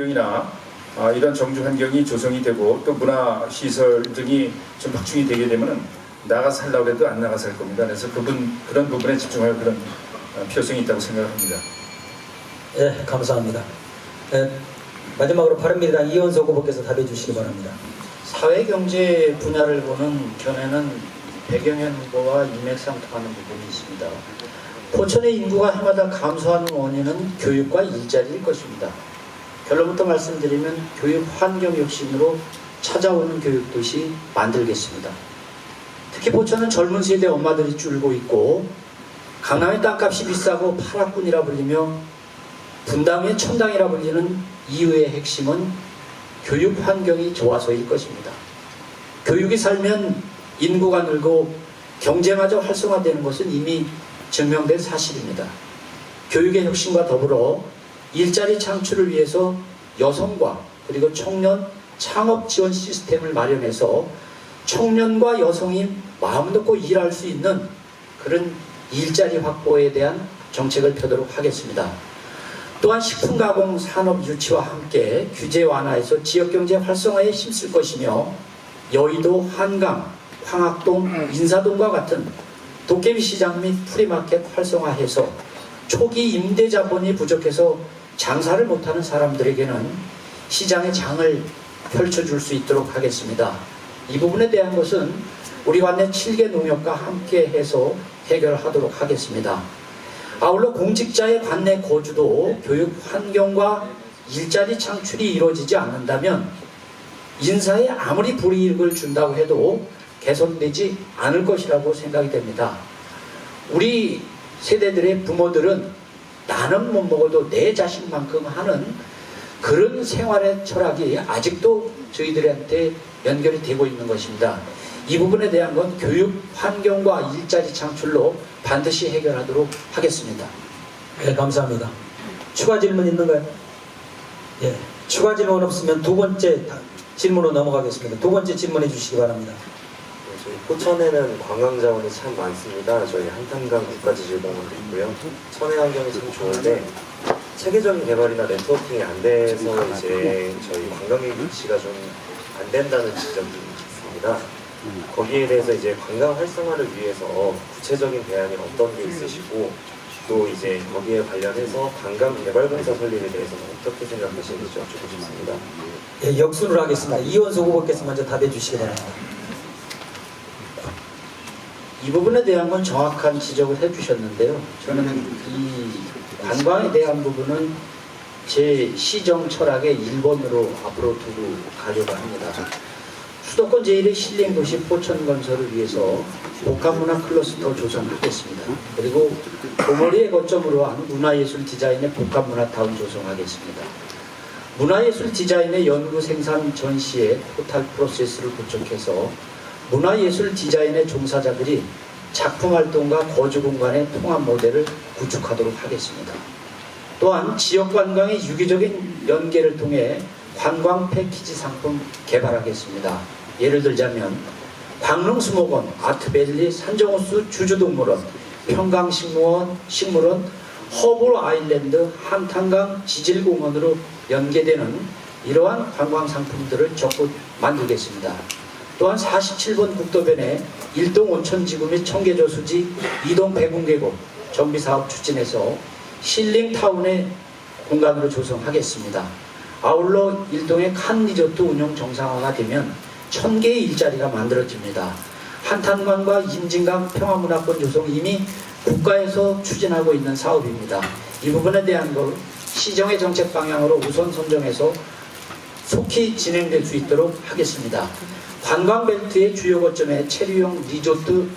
환경이나 이런 정주 환경이 조성이 되고 또 문화 시설 등이 좀 확충이 되게 되면은 나가 살라고 해도 안 나가 살 겁니다. 그래서 그런 부분에 집중할 그런 필요성이 있다고 생각합니다. 네, 감사합니다. 네, 마지막으로 바른미래당 이원석 후보께서 답해 주시기 바랍니다. 사회경제 분야를 보는 견해는 백영현 후보와 일맥상통하는 부분이 있습니다. 포천의 인구가 해마다 감소하는 원인은 교육과 일자리일 것입니다. 결론부터 말씀드리면 교육 환경 혁신으로 찾아오는 교육도시 만들겠습니다. 특히 포천은 젊은 세대 엄마들이 줄고 있고 강남의 땅값이 비싸고 파락군이라 불리며 분당의 천당이라 불리는 이유의 핵심은 교육 환경이 좋아서일 것입니다. 교육이 살면 인구가 늘고 경제마저 활성화되는 것은 이미 증명된 사실입니다. 교육의 혁신과 더불어 일자리 창출을 위해서 여성과 그리고 청년 창업 지원 시스템을 마련해서 청년과 여성이 마음 놓고 일할 수 있는 그런 일자리 확보에 대한 정책을 펴도록 하겠습니다. 또한 식품가공 산업 유치와 함께 규제 완화해서 지역경제 활성화에 힘쓸 것이며 여의도, 한강, 황학동, 인사동과 같은 도깨비 시장 및 프리마켓 활성화해서 초기 임대 자본이 부족해서 장사를 못하는 사람들에게는 시장의 장을 펼쳐줄 수 있도록 하겠습니다. 이 부분에 대한 것은 우리 관내 7개 농협과 함께 해서 해결하도록 하겠습니다. 아울러 공직자의 관내 거주도 교육 환경과 일자리 창출이 이루어지지 않는다면 인사에 아무리 불이익을 준다고 해도 개선되지 않을 것이라고 생각이 됩니다. 우리 세대들의 부모들은 나는 못 먹어도 내 자식만큼 하는 그런 생활의 철학이 아직도 저희들한테 연결이 되고 있는 것입니다. 이 부분에 대한 건 교육 환경과 일자리 창출로 반드시 해결하도록 하겠습니다. 네, 감사합니다. 추가 질문 있는가요? 예, 추가 질문 없으면 두 번째 질문으로 넘어가겠습니다. 두 번째 질문해 주시기 바랍니다. 네, 저희 포천에는 관광 자원이 참 많습니다. 저희 한탄강 국가지질공원도 있고요. 천혜 환경이 참 좋은데 체계적인 개발이나 네트워킹이 안 돼서 이제 저희 관광객 유치가 좀 안 된다는 지적이 있습니다. 거기에 대해서 이제 관광 활성화를 위해서 구체적인 대안이 어떤 게 있으시고 또 이제 거기에 관련해서 관광 개발공사 설립에 대해서는 어떻게 생각하시는지 여쭙고 싶습니다. 예, 역순으로 하겠습니다. 이원석 후보께서 먼저 답해 주시기 바랍니다. 이 부분에 대한 건 정확한 지적을 해주셨는데요. 저는 이 관광에 대한 부분은 제 시정 철학의 1번으로 앞으로 두고 가려고 합니다. 수도권 제1의 힐링 도시 포천 건설을 위해서 복합문화 클러스터 조성하겠습니다. 그리고 고머리의 거점으로 한 문화예술 디자인의 복합문화타운 조성하겠습니다. 문화예술 디자인의 연구 생산 전시의 포탈 프로세스를 구축해서 문화예술 디자인의 종사자들이 작품 활동과 거주 공간의 통합 모델을 구축하도록 하겠습니다. 또한 지역 관광의 유기적인 연계를 통해 관광 패키지 상품 개발하겠습니다. 예를 들자면 광릉수목원, 아트밸리, 산정호수 주주동물원, 평강식물원, 허블 아일랜드, 한탄강 지질공원으로 연계되는 이러한 관광 상품들을 적극 만들겠습니다. 또한 47번 국도변에 1동 온천지구 및 청계조 수지, 2동 배궁계곡 정비사업 추진해서 힐링타운의 공간으로 조성하겠습니다. 아울러 1동의 칸 리조트 운영 정상화가 되면 1000개의 일자리가 만들어집니다. 한탄강과 인진강 평화문화권 조성 이미 국가에서 추진하고 있는 사업입니다. 이 부분에 대한 걸 시정의 정책 방향으로 우선 선정해서 속히 진행될 수 있도록 하겠습니다. 관광벨트의 주요 거점에 체류용 리조트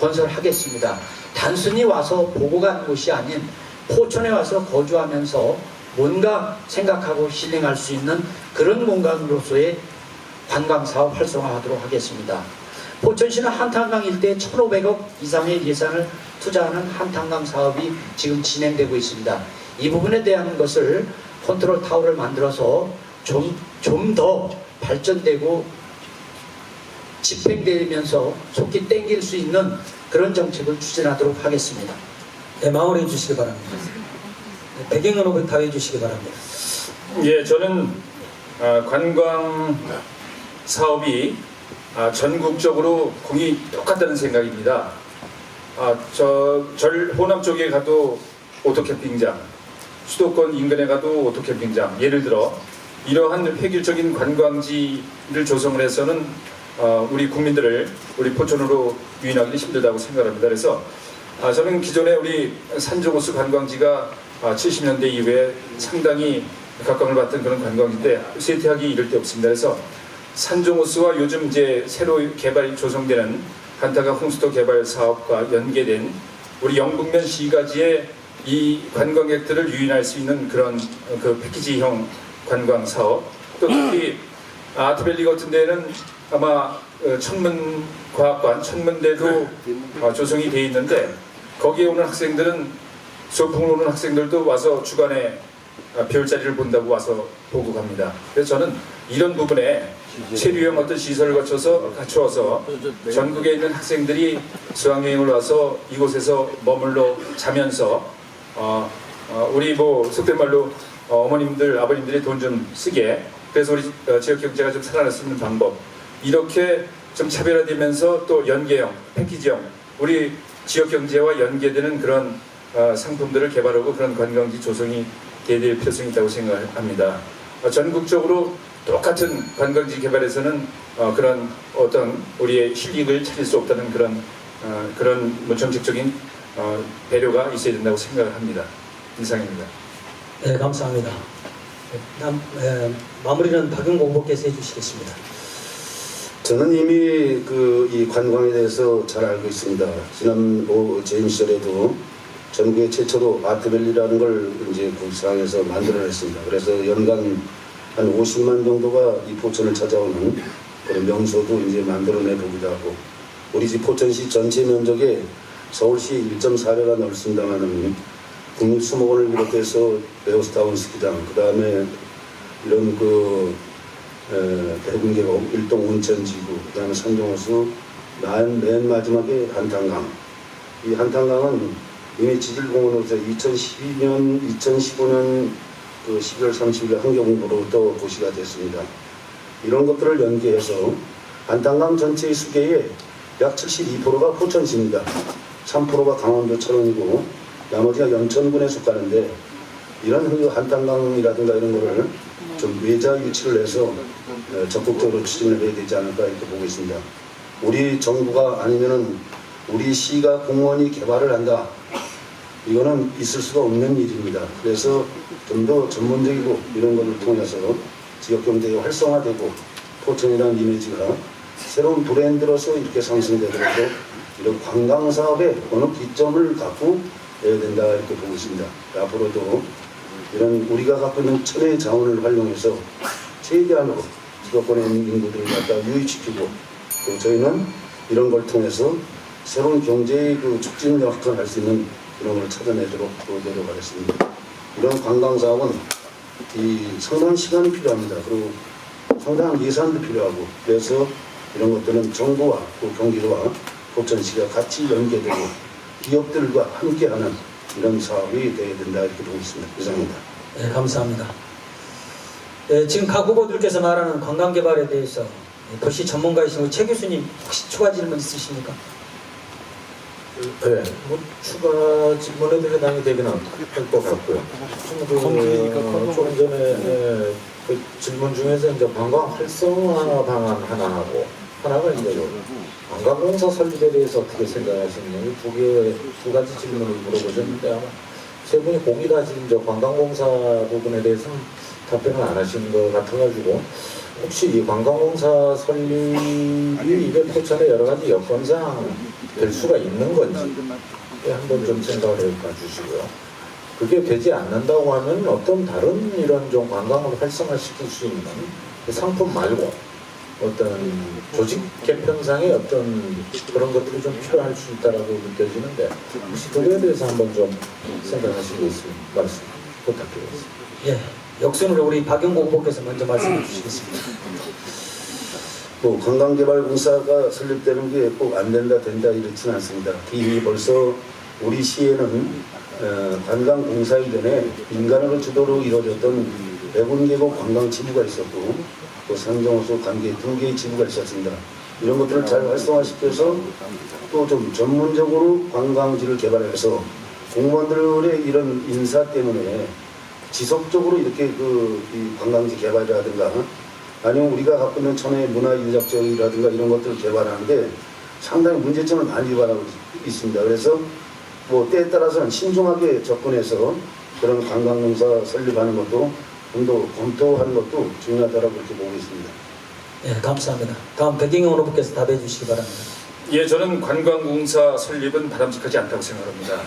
건설하겠습니다. 단순히 와서 보고 가는 곳이 아닌 포천에 와서 거주하면서 뭔가 생각하고 힐링할 수 있는 그런 공간으로서의 관광사업 활성화하도록 하겠습니다. 포천시는 한탄강 일대에 1,500억 이상의 예산을 투자하는 한탄강 사업이 지금 진행되고 있습니다. 이 부분에 대한 것을 컨트롤 타워를 만들어서 좀 더 발전되고 집행되면서 속히 땡길 수 있는 그런 정책을 추진하도록 하겠습니다. 네, 마무리해 주시기 바랍니다. 네, 백영현 후보 답해 주시기 바랍니다. 예, 저는 관광 사업이 전국적으로 공이 똑같다는 생각입니다. 호남 쪽에 가도 오토캠핑장, 수도권 인근에 가도 오토캠핑장, 예를 들어 이러한 획일적인 관광지를 조성을 해서는 우리 국민들을 우리 포천으로 유인하기는 힘들다고 생각합니다. 그래서 저는 기존에 우리 산정호수 관광지가 70년대 이후에 상당히 각광을 받던 그런 관광지인데 쇠퇴하기 이를 데 없습니다. 그래서 산정호수와 요즘 이제 새로 개발 조성되는 한탄강 홍수도 개발 사업과 연계된 우리 영북면 시가지의 이 관광객들을 유인할 수 있는 그런 그 패키지형 관광 사업, 또 특히 아트밸리 같은 데는 아마 천문과학관, 천문대도 조성이 돼 있는데 거기에 오는 학생들은 소풍을 오는 학생들도 와서 주간에 별자리를 본다고 와서 보고 갑니다. 그래서 저는 이런 부분에 체류형 어떤 시설을 갖추어서 전국에 있는 학생들이 수학여행을 와서 이곳에서 머물러 자면서 우리 뭐 속된 말로 어머님들 아버님들이 돈 좀 쓰게, 그래서 우리 지역 경제가 좀 살아날 수 있는 방법, 이렇게 좀 차별화되면서 또 연계형 패키지형 우리 지역 경제와 연계되는 그런 상품들을 개발하고 그런 관광지 조성이 돼야 될 필요성이 있다고 생각합니다. 전국적으로 똑같은 관광지 개발에서는 그런 어떤 우리의 실익을 찾을 수 없다는 그런 정책적인 배려가 있어야 된다고 생각을 합니다. 이상입니다. 네, 감사합니다. 마무리는 박영고 후보께서 해주시겠습니다. 저는 이미 이 관광에 대해서 잘 알고 있습니다. 지난 재임 시절에도 전국에 최초로 아트밸리라는 걸 이제 구상해서 만들어냈습니다. 그래서 연간 한 50만 정도가 이 포천을 찾아오는 그런 명소도 이제 만들어내 보기도 하고, 우리 집 포천시 전체 면적에 서울시 1.4배가 넓습니다만은 국립수목원을 비롯해서 베어스타운 스키장, 그 다음에 이런 대군계곡, 일동 온천지구, 그 다음에 산정호수, 맨 마지막에 한탄강. 이 한탄강은 이미 지질공원으로서 2015년 12월 30일 환경부로부터 고시가 됐습니다. 이런 것들을 연계해서 한탄강 전체의 수계의 약 72%가 포천시입니다. 3%가 강원도 철원이고 나머지가 연천군에 속하는데, 이런 한탄강이라든가 이런 거를 좀 외자 유치를 해서 적극적으로 추진을 해야 되지 않을까 이렇게 보고 있습니다. 우리 정부가 아니면은 우리 시가 공무원이 개발을 한다, 이거는 있을 수가 없는 일입니다. 그래서 좀 더 전문적이고 이런 것을 통해서 지역 경제가 활성화되고 포천이라는 이미지가 새로운 브랜드로서 이렇게 상승되더라도 이런 관광 사업에 어느 기점을 갖고 해야 된다 이렇게 보고 있습니다. 앞으로도 이런 우리가 갖고 있는 천혜의 자원을 활용해서 최대한으로 수도권에 있는 인구들을 갖다 유입시키고, 또 저희는 이런 걸 통해서 새로운 경제의 촉진 역할을 할 수 있는 이런 걸 찾아내도록 노력하겠습니다. 이런 관광 사업은 상당한 시간이 필요합니다. 그리고 상당한 예산도 필요하고, 그래서 이런 것들은 정부와 또 경기도와 포천시가 같이 연계되고 기업들과 함께하는 이런 사업이 되어야 된다 이렇게 보고 있습니다. 이상입니다. 네, 감사합니다. 네, 지금 각 후보들께서 말하는 관광 개발에 대해서 도시 전문가이신 우리 최 교수님 혹시 추가 질문 있으십니까? 네, 뭐 추가 질문에도 해당이 되기는 할 것 같고요. 조금 전에 그 질문 중에서 이제 관광 활성화 방안 하나하고 하나가 이제 관광공사 설립에 대해서 어떻게 생각하시느냐, 두 가지 질문을 물어보셨는데 아마 세 분이 공이 다 지금 저 관광공사 부분에 대해서는 답변을 안 하신 것 같아가지고, 혹시 이 관광공사 설립이 이게 포천의 여러 가지 여건상 될 수가 있는 건지 한번 좀 생각을 해봐 주시고요. 그게 되지 않는다고 하면 어떤 다른 이런 좀 관광을 활성화시킬 수 있는 상품 말고 어떤 조직 개편상의 어떤 그런 것들이 좀 필요할 수 있다라고 느껴지는데, 혹시 그거에 대해서 한번 좀 생각하시고 있으면 말씀 부탁드리겠습니다. 예, 역순으로 우리 박영고 후보께서 먼저 말씀해 주시겠습니다. 관광개발공사가 설립되는 게 꼭 안 된다 이렇지는 않습니다. 이미 벌써 우리 시에는 관광공사 이전에 민간으로 주도로 이루어졌던 백운계곡 관광지부가 있었고 또 상정호수 관계 2개의 지부가 있었습니다. 이런 것들을 잘 활성화시켜서 또 좀 전문적으로 관광지를 개발해서 공무원들의 이런 인사 때문에 지속적으로 이렇게 이 관광지 개발이라든가 아니면 우리가 갖고 있는 천혜의 문화 인력적이라든가 이런 것들을 개발하는데 상당히 문제점을 많이 유발하고 있습니다. 그래서 뭐 때에 따라서는 신중하게 접근해서 그런 관광공사 설립하는 것도 좀 더 검토하는 것도 중요하다고 그렇게 보고 있습니다. 예, 감사합니다. 다음 백경영 후보께서 답해 주시기 바랍니다. 예, 저는 관광공사 설립은 바람직하지 않다고 생각합니다.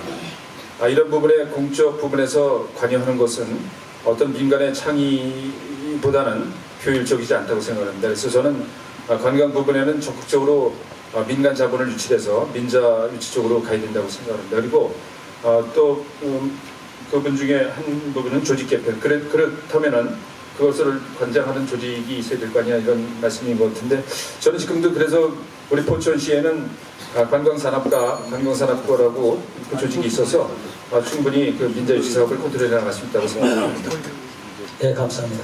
이런 부분에 공적 부분에서 관여하는 것은 어떤 민간의 창의보다는 효율적이지 않다고 생각합니다. 그래서 저는 관광 부분에는 적극적으로 민간 자본을 유치해서 민자 유치 쪽으로 가야 된다고 생각합니다. 그리고 또 그분 중에 한 부분은 조직 개편. 그렇다면은 그것을 관장하는 조직이 있어야 될 거 아니냐 이런 말씀인 것 같은데 저는 지금도 그래서 우리 포천시에는 관광산업과라고 그 조직이 있어서 충분히 그 민자유치 사업을 컨트롤해 나갈 수 있다고 생각합니다. 예, 감사합니다.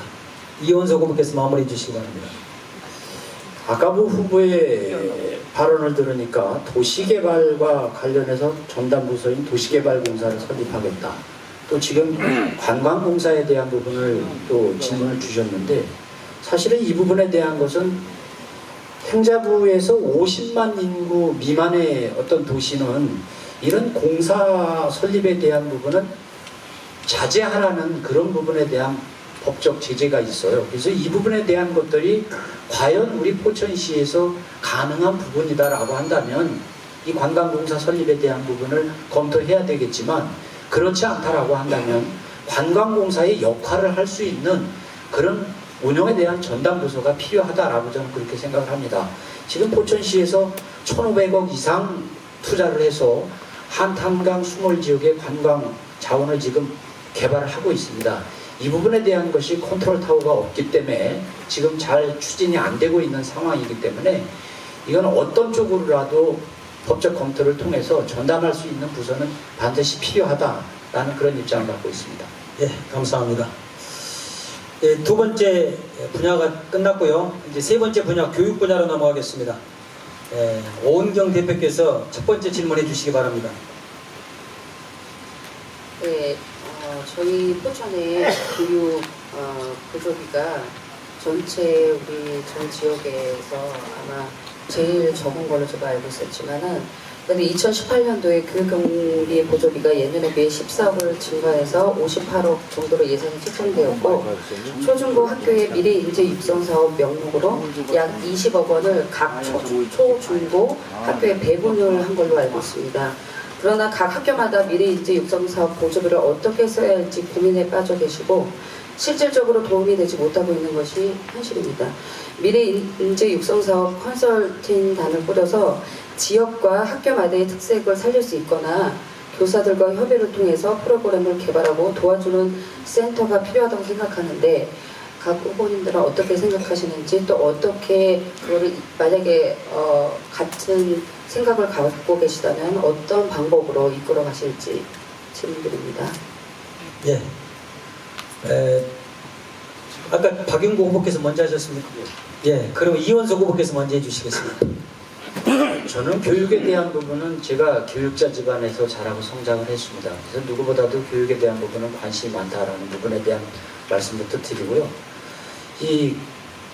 이원석 후보께서 마무리해 주시기 바랍니다. 아까부 후보의 발언을 들으니까 도시개발과 관련해서 전담부서인 도시개발공사를 설립하겠다. 또 지금 관광공사에 대한 부분을 또 질문을 주셨는데 사실은 이 부분에 대한 것은 행자부에서 50만 인구 미만의 어떤 도시는 이런 공사 설립에 대한 부분은 자제하라는 그런 부분에 대한 법적 제재가 있어요. 그래서 이 부분에 대한 것들이 과연 우리 포천시에서 가능한 부분이다라고 한다면 이 관광공사 설립에 대한 부분을 검토해야 되겠지만 그렇지 않다라고 한다면 관광공사의 역할을 할 수 있는 그런 운영에 대한 전담부서가 필요하다라고 저는 그렇게 생각을 합니다. 지금 포천시에서 1,500억 이상 투자를 해서 한탄강 수몰지역의 관광 자원을 지금 개발을 하고 있습니다. 이 부분에 대한 것이 컨트롤 타워가 없기 때문에 지금 잘 추진이 안 되고 있는 상황이기 때문에 이건 어떤 쪽으로라도 법적 검토를 통해서 전담할 수 있는 부서는 반드시 필요하다라는 그런 입장을 갖고 있습니다. 예, 감사합니다. 예, 두 번째 분야가 끝났고요. 이제 세 번째 분야 교육 분야로 넘어가겠습니다. 예, 오은경 대표께서 첫 번째 질문해 주시기 바랍니다. 네, 저희 포천의 교육 보조비가 전체 우리 전 지역에서 아마 제일 적은 걸로 제가 알고 있었지만은 근데 2018년도에 교육경비 보조비가 예년에 비해 14억을 증가해서 58억 정도로 예산이 책정되었고 초중고 학교의 미래 인재 육성 사업 명목으로 약 20억 원을 각 초중고 학교에 배분을 한 걸로 알고 있습니다. 그러나 각 학교마다 미래 인재 육성 사업 보조비를 어떻게 써야 할지 고민에 빠져 계시고 실질적으로 도움이 되지 못하고 있는 것이 현실입니다. 미래 인재 육성 사업 컨설팅단을 꾸려서 지역과 학교마다의 특색을 살릴 수 있거나 교사들과 협의를 통해서 프로그램을 개발하고 도와주는 센터가 필요하다고 생각하는데 각 후보님들은 어떻게 생각하시는지 또 어떻게 그거를 만약에 같은 생각을 갖고 계시다면 어떤 방법으로 이끌어 가실지 질문드립니다. 예. 아까 박용구 후보께서 먼저 하셨습니까? 예. 그러면 이원석 후보께서 먼저 해주시겠습니다. 저는 교육에 대한 부분은 제가 교육자 집안에서 자라고 성장을 했습니다. 그래서 누구보다도 교육에 대한 부분은 관심이 많다라는 부분에 대한 말씀부터 드리고요. 이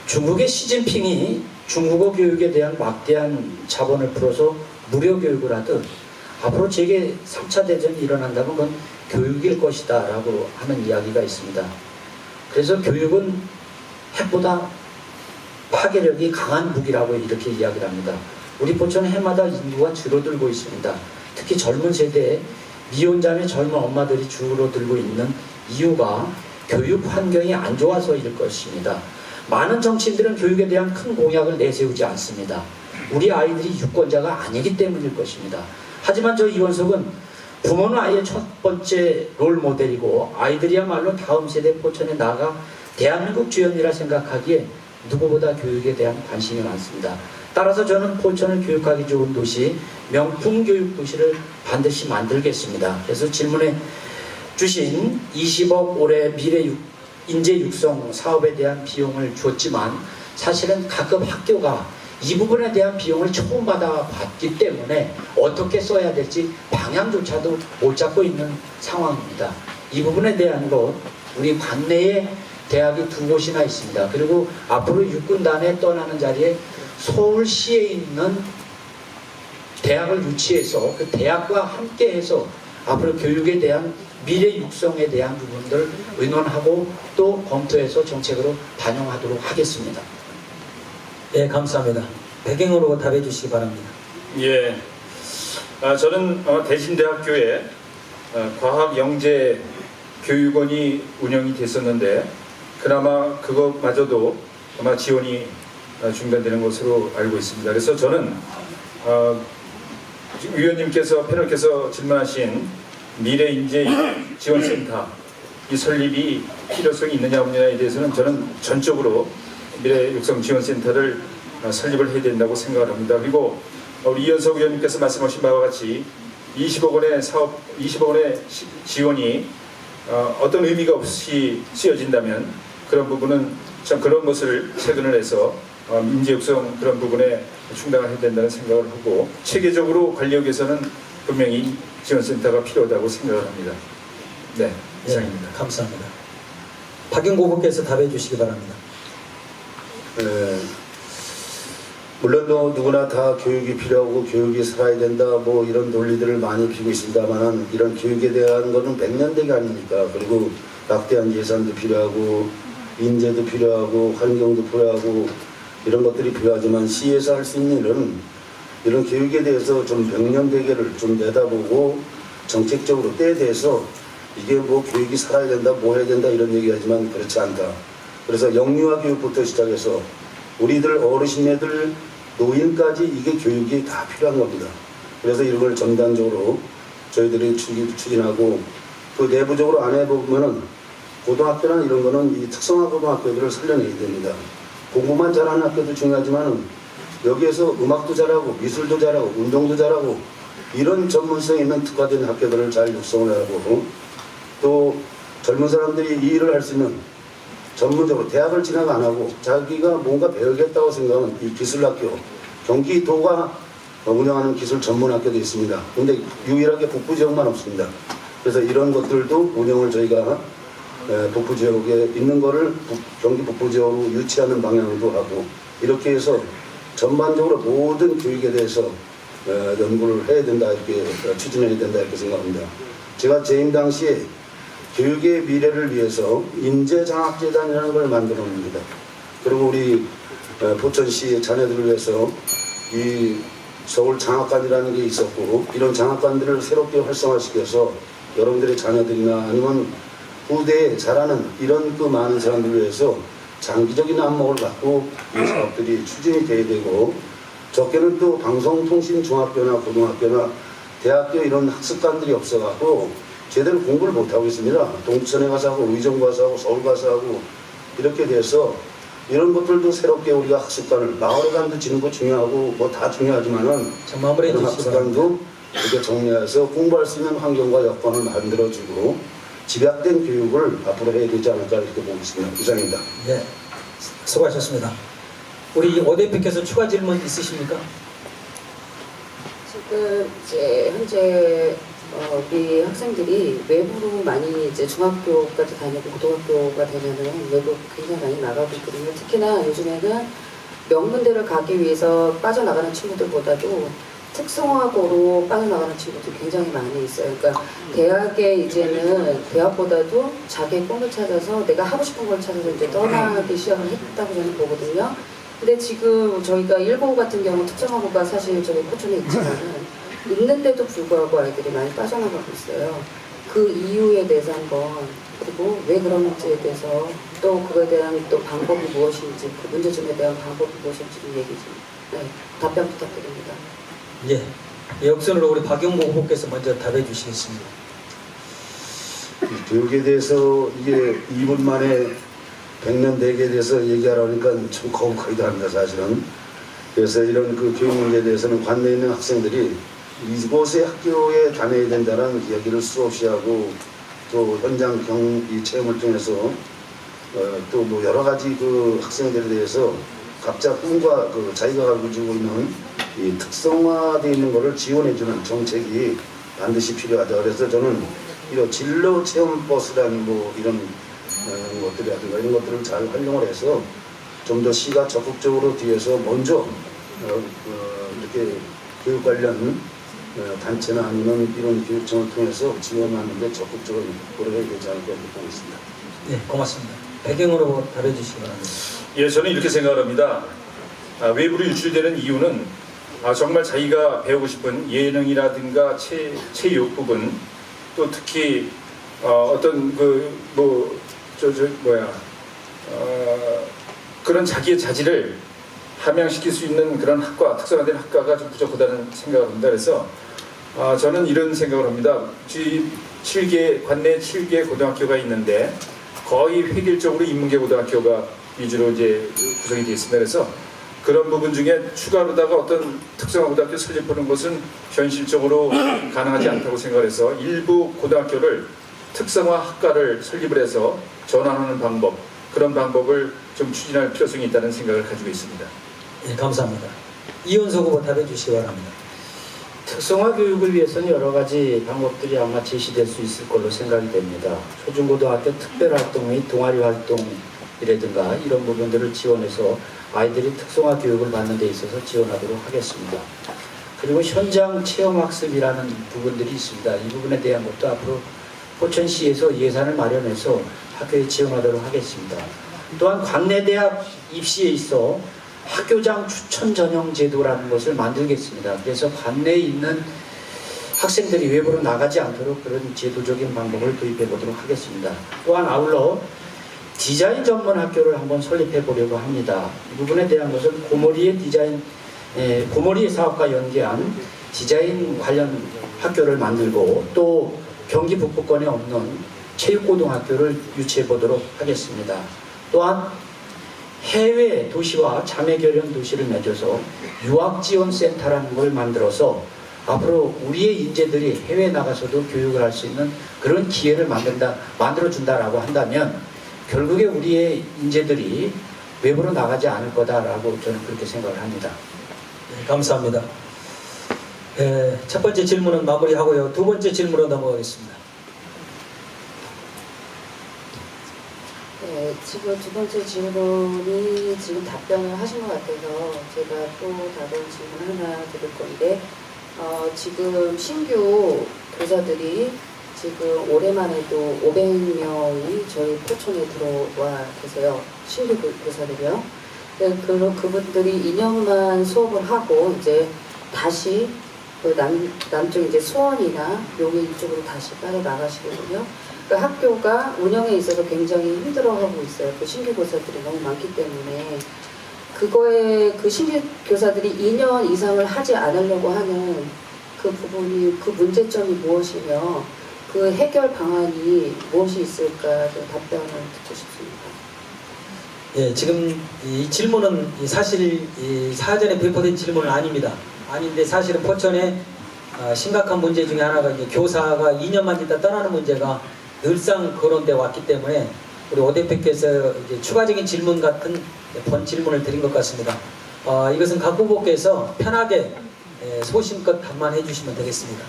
중국의 시진핑이 중국어 교육에 대한 막대한 자본을 풀어서 무료 교육을 하듯 앞으로 세계 3차 대전이 일어난다면 그건 교육일 것이다 라고 하는 이야기가 있습니다. 그래서 교육은 핵보다 파괴력이 강한 무기라고 이렇게 이야기를 합니다. 우리 포천은 해마다 인구가 줄어들고 있습니다. 특히 젊은 세대에 미혼자의 젊은 엄마들이 줄어들고 있는 이유가 교육 환경이 안 좋아서일 것입니다. 많은 정치인들은 교육에 대한 큰 공약을 내세우지 않습니다. 우리 아이들이 유권자가 아니기 때문일 것입니다. 하지만 저 이원석은 부모는 아이의 첫 번째 롤 모델이고 아이들이야말로 다음 세대 포천에 나아가 대한민국 주연이라 생각하기에 누구보다 교육에 대한 관심이 많습니다. 따라서 저는 포천을 교육하기 좋은 도시, 명품 교육 도시를 반드시 만들겠습니다. 그래서 질문에 주신 20억 올해 미래 인재 육성 사업에 대한 비용을 줬지만 사실은 각급 학교가 이 부분에 대한 비용을 처음 받아봤기 때문에 어떻게 써야 될지 방향조차도 못 잡고 있는 상황입니다. 이 부분에 대한 것 우리 관내에 대학이 두 곳이나 있습니다. 그리고 앞으로 육군단에 떠나는 자리에 서울시에 있는 대학을 유치해서 그 대학과 함께해서 앞으로 교육에 대한 미래 육성에 대한 부분들 의논하고 또 검토해서 정책으로 반영하도록 하겠습니다. 네, 감사합니다. 배경으로 답해 주시기 바랍니다. 예, 저는 대신대학교에 과학영재 교육원이 운영이 됐었는데 그나마 그것마저도 아마 지원이 중단되는 것으로 알고 있습니다. 그래서 저는 위원님께서 패널께서 질문하신 미래인재 지원센터 이 설립이 필요성이 있느냐 없느냐에 대해서는 저는 전적으로 미래육성지원센터를 설립을 해야 된다고 생각을 합니다. 그리고 우리 이현석 위원님께서 말씀하신 바와 같이 20억 원의 사업, 20억 원의 지원이 어떤 의미가 없이 쓰여진다면 그런 부분은 참 그런 것을 체근을 해서 인재육성 그런 부분에 충당을 해야 된다는 생각을 하고 체계적으로 관리역에서는 분명히 지원센터가 필요하다고 생각을 합니다. 네, 이상입니다. 네, 감사합니다. 박영고 후보께서 답해 주시기 바랍니다. 물론 누구나 다 교육이 필요하고 교육이 살아야 된다 뭐 이런 논리들을 많이 피고 있습니다만 이런 교육에 대한 거는 백년대기 아닙니까? 그리고 막대한 예산도 필요하고 인재도 필요하고 환경도 필요하고 이런 것들이 필요하지만 시에서 할 수 있는 일은 이런 교육에 대해서 좀 백년대계를 좀 내다보고 정책적으로 때에 대해서 이게 뭐 교육이 살아야 된다 뭐 해야 된다 이런 얘기하지만 그렇지 않다. 그래서 영유아 교육부터 시작해서 우리들 어르신네들 노인까지 이게 교육이 다 필요한 겁니다. 그래서 이런 걸 전단적으로 저희들이 추진하고 그 내부적으로 안 해보면은 고등학교나 이런 거는 이 특성화 고등학교들을 살려내야 됩니다. 공부만 잘하는 학교도 중요하지만은 여기에서 음악도 잘하고 미술도 잘하고 운동도 잘하고 이런 전문성 있는 특화된 학교들을 잘 육성을 하고 또 젊은 사람들이 이 일을 할 수 있는 전문적으로 대학을 진학 안 하고 자기가 뭔가 배우겠다고 생각하는 이 기술학교 경기도가 운영하는 기술 전문학교도 있습니다. 근데 유일하게 북부 지역만 없습니다. 그래서 이런 것들도 운영을 저희가 북부 지역에 있는 거를 경기 북부 지역으로 유치하는 방향도 하고 이렇게 해서 전반적으로 모든 교육에 대해서 연구를 해야 된다 이렇게 추진해야 된다 이렇게 생각합니다. 제가 재임 당시에 교육의 미래를 위해서 인재장학재단이라는 걸 만들었습니다. 그리고 우리 포천시 자녀들을 위해서 이 서울 장학관이라는 게 있었고 이런 장학관들을 새롭게 활성화시켜서 여러분들의 자녀들이나 아니면 후대에 자라는 이런 그 많은 사람들을 위해서 장기적인 안목을 갖고 이 사업들이 추진이 돼야 되고 적게는 또 방송통신중학교나 고등학교나 대학교 이런 학습관들이 없어갖고 제대로 공부를 못하고 있습니다. 동천에 가서 하고 의정 가서 하고 서울 가서 하고 이렇게 돼서 이런 것들도 새롭게 우리가 학습관을 마을에 간도 지는 거 중요하고 뭐 다 중요하지만은 마무리해 그런 주시기 학습관도 이렇게 정리해서 공부할 수 있는 환경과 여건을 만들어주고 집약된 교육을 앞으로 해야 되지 않을까 이렇게 보고 있습니다. 이상입니다. 네, 수고하셨습니다. 우리 오 대표께서 추가 질문 있으십니까? 지금 이제 현재 우리 학생들이 외부로 많이 이제 중학교까지 다니고 고등학교가 되면은 외부 굉장히 많이 나가고 있거든요. 특히나 요즘에는 명문대를 가기 위해서 빠져나가는 친구들보다도 특성화고로 빠져나가는 친구들이 굉장히 많이 있어요. 그러니까 대학에 이제는 대학보다도 자기의 꿈을 찾아서 내가 하고 싶은 걸 찾아서 이제 떠나기 시작을 했다고 저는 보거든요. 근데 지금 저희가 1고 같은 경우 특성화고가 사실 저희 포천에 있지만은 있는데도 불구하고 아이들이 많이 빠져나가고 있어요. 그 이유에 대해서 한번 그리고 왜 그런지에 대해서 또 그거에 대한 또 방법이 무엇인지 그 문제점에 대한 방법이 무엇인지 얘기 좀 답변 부탁드립니다. 예, 역선으로 우리 박영고 후보께서 먼저 답해 주시겠습니다. 교육에 대해서 이게 2분 만에 100년 대계에 대해서 얘기하라니까 좀 거북하기도 합니다, 사실은. 그래서 이런 그 교육 문제에 대해서는 관내에 있는 학생들이 이곳의 학교에 다녀야 된다는 이야기를 수없이 하고 또 현장 체험을 통해서 또 뭐 여러 가지 그 학생들에 대해서 각자 꿈과 그 자기가 가지고 있는 이 특성화되어 있는 것을 지원해주는 정책이 반드시 필요하다. 그래서 저는 이런 진로 체험 버스라는 뭐 이런 것들이라든가 이런 것들을 잘 활용을 해서 좀 더 시가 적극적으로 뒤에서 먼저 이렇게 교육 관련 단체나 아니면 이런 교육청을 통해서 지원하는 데 적극적으로 노력해야 되지 않을까 이렇게 보고 있습니다. 네, 고맙습니다. 배경으로 답해 주시기 바랍니다. 예, 저는 이렇게 생각을 합니다. 외부로 유출되는 이유는 정말 자기가 배우고 싶은 예능이라든가 체육 부분, 또 특히 어떤 그런 자기의 자질을 함양시킬 수 있는 그런 학과, 특성화된 학과가 좀 부족하다는 생각을 합니다. 그래서 저는 이런 생각을 합니다. 관내 7개 고등학교가 있는데 거의 획일적으로 인문계 고등학교가 위주로 이제 구성이 되어 있습니다. 그래서 그런 부분 중에 추가로다가 어떤 특성화 고등학교 설립하는 것은 현실적으로 가능하지 않다고 생각을 해서 일부 고등학교를 특성화 학과를 설립을 해서 전환하는 방법, 그런 방법을 좀 추진할 필요성이 있다는 생각을 가지고 있습니다. 네, 감사합니다. 이현석 후보 답해 주시기 바랍니다. 특성화 교육을 위해서는 여러 가지 방법들이 아마 제시될 수 있을 걸로 생각이 됩니다. 초중고등학교 특별활동 및 동아리 활동이라든가 이런 부분들을 지원해서 아이들이 특성화 교육을 받는 데 있어서 지원하도록 하겠습니다. 그리고 현장 체험학습이라는 부분들이 있습니다. 이 부분에 대한 것도 앞으로 포천시에서 예산을 마련해서 학교에 지원하도록 하겠습니다. 또한 관내대학 입시에 있어 학교장 추천 전형 제도라는 것을 만들겠습니다. 그래서 관내에 있는 학생들이 외부로 나가지 않도록 그런 제도적인 방법을 도입해 보도록 하겠습니다. 또한 아울러 디자인 전문 학교를 한번 설립해 보려고 합니다. 이 부분에 대한 것은 고머리의 사업과 연계한 디자인 관련 학교를 만들고 또 경기 북부권에 없는 체육고등학교를 유치해 보도록 하겠습니다. 또한 해외 도시와 자매결연 도시를 맺어서 유학지원센터라는 걸 만들어서 앞으로 우리의 인재들이 해외에 나가서도 교육을 할 수 있는 그런 기회를 만들어준다라고 한다면 결국에 우리의 인재들이 외부로 나가지 않을 거다라고 저는 그렇게 생각을 합니다. 네, 감사합니다. 첫 번째 질문은 마무리하고요. 두 번째 질문으로 넘어가겠습니다. 네, 지금 두 번째 질문이 지금 답변을 하신 것 같아서 제가 또 다른 질문 하나 드릴 건데 지금 신규 교사들이 지금 올해만 해도 500명이 저희 포천에 들어와 계세요. 신규 교사들이요. 네, 그분들이 2년만 수업을 하고 이제 다시 그 남쪽 이제 수원이나 용인 이쪽으로 다시 빠져나가시거든요. 그 학교가 운영에 있어서 굉장히 힘들어하고 있어요. 그 신규 교사들이 너무 많기 때문에 그거에 그 신규 교사들이 2년 이상을 하지 않으려고 하는 그 부분이 그 문제점이 무엇이며 그 해결 방안이 무엇이 있을까 좀 답변을 듣고 싶습니다. 예, 지금 이 질문은 사실 사전에 배포된 질문은 아닙니다. 아닌데 사실은 포천에 심각한 문제 중에 하나가 이제 교사가 2년만 있다 떠나는 문제가 늘상 거론돼 왔기 때문에 우리 오 대표께서 이제 추가적인 질문 같은 본 질문을 드린 것 같습니다. 이것은 각 후보께서 편하게 소신껏 답만해 주시면 되겠습니다.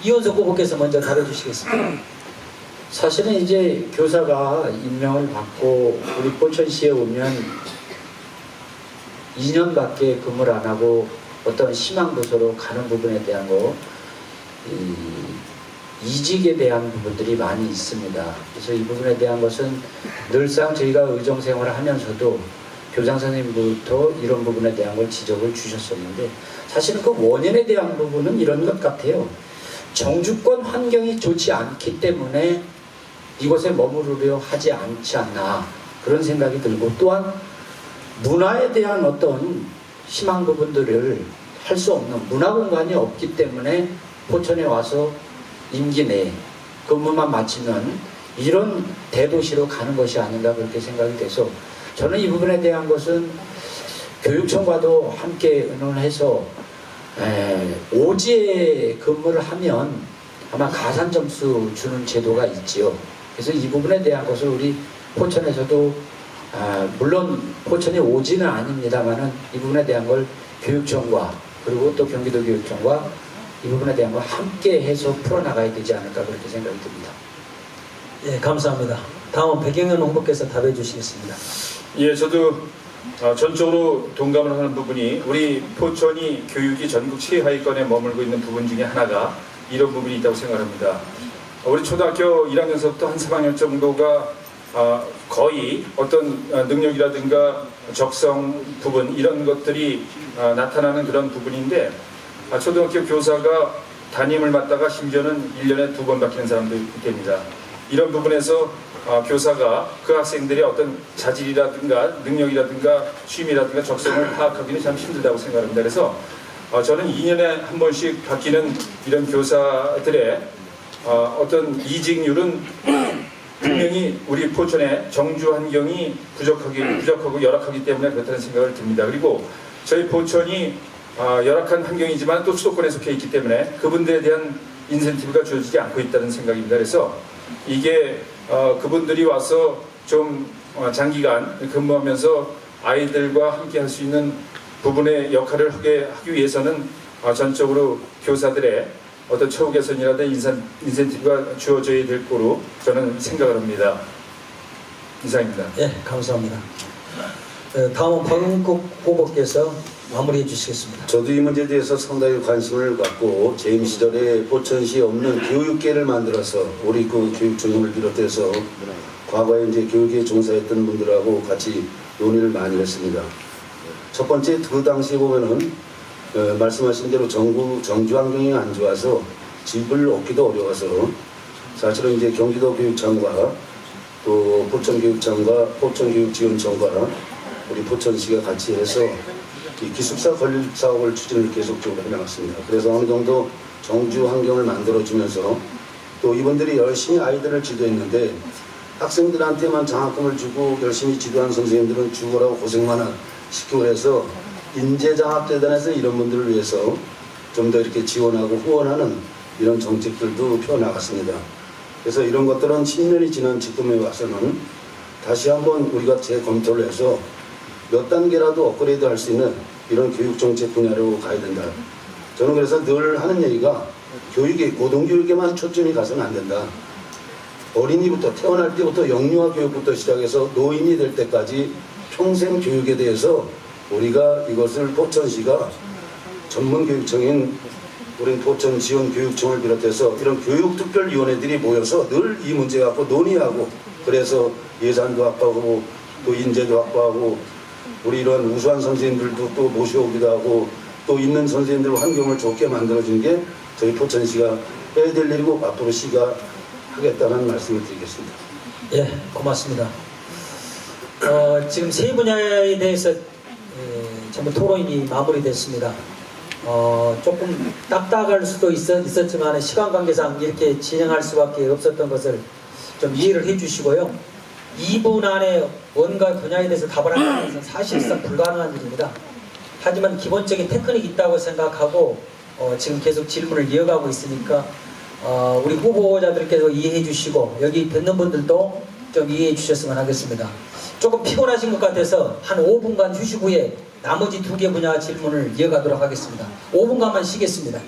이현석 후보께서 먼저 답해 주시겠습니다. 사실은 이제 교사가 임명을 받고 우리 포천시에 오면 2년밖에 근무를 안 하고 어떤 희망부서로 가는 부분에 대한 이직에 대한 부분들이 많이 있습니다. 그래서 이 부분에 대한 것은 늘상 저희가 의정생활을 하면서도 교장 선생님부터 이런 부분에 대한 걸 지적을 주셨었는데 사실은 그 원인에 대한 부분은 이런 것 같아요. 정주권 환경이 좋지 않기 때문에 이곳에 머무르려 하지 않지 않나 그런 생각이 들고 또한 문화에 대한 어떤 희망 부분들을 할 수 없는 문화 공간이 없기 때문에 포천에 와서 임기 내에 근무만 마치면 이런 대도시로 가는 것이 아닌가 그렇게 생각이 돼서 저는 이 부분에 대한 것은 교육청과도 함께 의논해서 오지에 근무를 하면 아마 가산 점수 주는 제도가 있지요. 그래서 이 부분에 대한 것을 우리 포천에서도 물론 포천이 오지는 아닙니다만은 이 부분에 대한 걸 교육청과 그리고 또 경기도 교육청과 이 부분에 대한 걸 함께 해서 풀어나가야 되지 않을까 그렇게 생각이 듭니다. 예, 감사합니다. 다음은 백영현 홍보께서 답해 주시겠습니다. 예, 저도 전적으로 동감을 하는 부분이 우리 포천이 교육이 전국 최하위권에 머물고 있는 부분 중에 하나가 이런 부분이 있다고 생각합니다. 우리 초등학교 1학년서부터 한 3학년 정도가 거의 어떤 능력이라든가 적성 부분 이런 것들이 나타나는 그런 부분인데 초등학교 교사가 담임을 맡다가 심지어는 1년에 2번 바뀌는 사람도 됩니다. 이런 부분에서 교사가 그 학생들의 어떤 자질이라든가 능력이라든가 취미라든가 적성을 파악하기는 참 힘들다고 생각합니다. 그래서 저는 2년에 한 번씩 바뀌는 이런 교사들의 어떤 이직률은 분명히 우리 포천의 정주 환경이 부족하고 열악하기 때문에 그렇다는 생각을 듭니다. 그리고 저희 포천이 열악한 환경이지만 또 수도권에 속해 있기 때문에 그분들에 대한 인센티브가 주어지지 않고 있다는 생각입니다. 그래서 이게 그분들이 와서 좀 장기간 근무하면서 아이들과 함께 할 수 있는 부분의 역할을 하기 위해서는 전적으로 교사들의 어떤 처우 개선이라든지 인센티브가 주어져야 될 거로 저는 생각을 합니다. 이상입니다. 예, 감사합니다. 다음은 박은국 후보께서 마무리해 주시겠습니다. 저도 이 문제에 대해서 상당히 관심을 갖고 재임 시절에 포천시에 없는 교육계를 만들어서 우리 그 교육청을 비롯해서 과거에 이제 교육에 종사했던 분들하고 같이 논의를 많이 했습니다. 첫 번째 그 당시에 보면은 말씀하신 대로 정주 환경이 안 좋아서 집을 얻기도 어려워서 사실은 이제 경기도 교육청과 또 포천교육청과 포천교육지원청과 우리 포천시가 같이 해서 이 기숙사 건립 사업을 추진을 계속적으로 해나갔습니다. 그래서 어느 정도 정주 환경을 만들어주면서 또 이분들이 열심히 아이들을 지도했는데 학생들한테만 장학금을 주고 열심히 지도한 선생님들은 죽으라고 고생만 시키고 해서 인재장학재단에서 이런 분들을 위해서 좀 더 이렇게 지원하고 후원하는 이런 정책들도 펴나갔습니다. 그래서 이런 것들은 10년이 지난 지금에 와서는 다시 한번 우리가 재검토를 해서 몇 단계라도 업그레이드 할 수 있는 이런 교육정책 분야로 가야 된다. 저는 그래서 늘 하는 얘기가 교육에, 고등교육에만 초점이 가서는 안 된다. 어린이부터 태어날 때부터 영유아 교육부터 시작해서 노인이 될 때까지 평생 교육에 대해서 우리가 이것을 포천시가 전문교육청인 우리 포천지원교육청을 비롯해서 이런 교육특별위원회들이 모여서 늘 이 문제 갖고 논의하고 그래서 예산도 확보하고 또 인재도 확보하고 우리 이런 우수한 선생님들도 또 모셔오기도 하고 또 있는 선생님들 환경을 좋게 만들어준 게 저희 포천시가 해야 될 일이고 앞으로 시가 하겠다는 말씀을 드리겠습니다. 예, 고맙습니다. 지금 세 분야에 대해서 전부 토론이 마무리됐습니다. 조금 딱딱할 수도 있었지만 시간 관계상 이렇게 진행할 수밖에 없었던 것을 좀 이해를 해주시고요. 2분 안에 뭔가 분야에 대해서 답을 하는 것은 사실상 불가능한 일입니다. 하지만 기본적인 테크닉이 있다고 생각하고 지금 계속 질문을 이어가고 있으니까 우리 후보자들께서 이해해 주시고 여기 듣는 분들도 좀 이해해 주셨으면 하겠습니다. 조금 피곤하신 것 같아서 한 5분간 휴식 후에 나머지 2개 분야 질문을 이어가도록 하겠습니다. 5분간만 쉬겠습니다.